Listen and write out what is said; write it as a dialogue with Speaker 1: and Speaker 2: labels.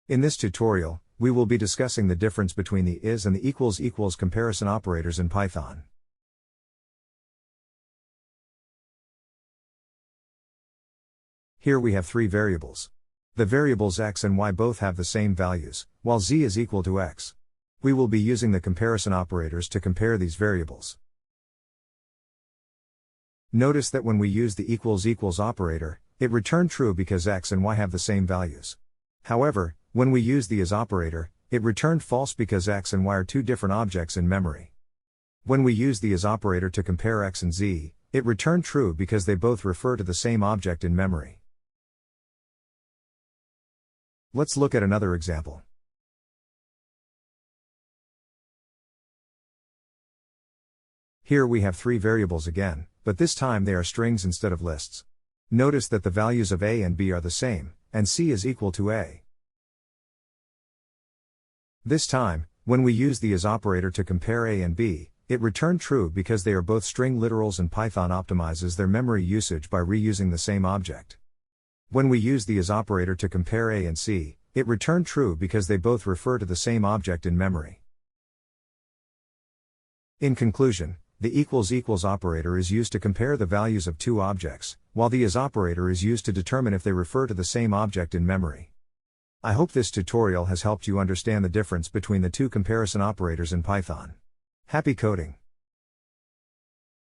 Speaker 1: In this tutorial, we will be discussing the difference between the is and the equals comparison operators in Python. Here we have three variables. The variables x and y both have the same values, while z is equal to x. We will be using the comparison operators to compare these variables. Notice that when we use the equals operator, it returned true because x and y have the same values. However, when we use the is operator, it returned false because x and y are two different objects in memory. When we use the is operator to compare x and z, it returned true because they both refer to the same object in memory. Let's look at another example. Here we have three variables again, but this time they are strings instead of lists. Notice that the values of a and b are the same, and c is equal to a. This time, when we use the is operator to compare a and b, it returned true because they are both string literals and Python optimizes their memory usage by reusing the same object. When we use the is operator to compare a and c, it returned true because they both refer to the same object in memory. In conclusion, the equals operator is used to compare the values of two objects, while the is operator is used to determine if they refer to the same object in memory. I hope this tutorial has helped you understand the difference between the two comparison operators in Python. Happy coding!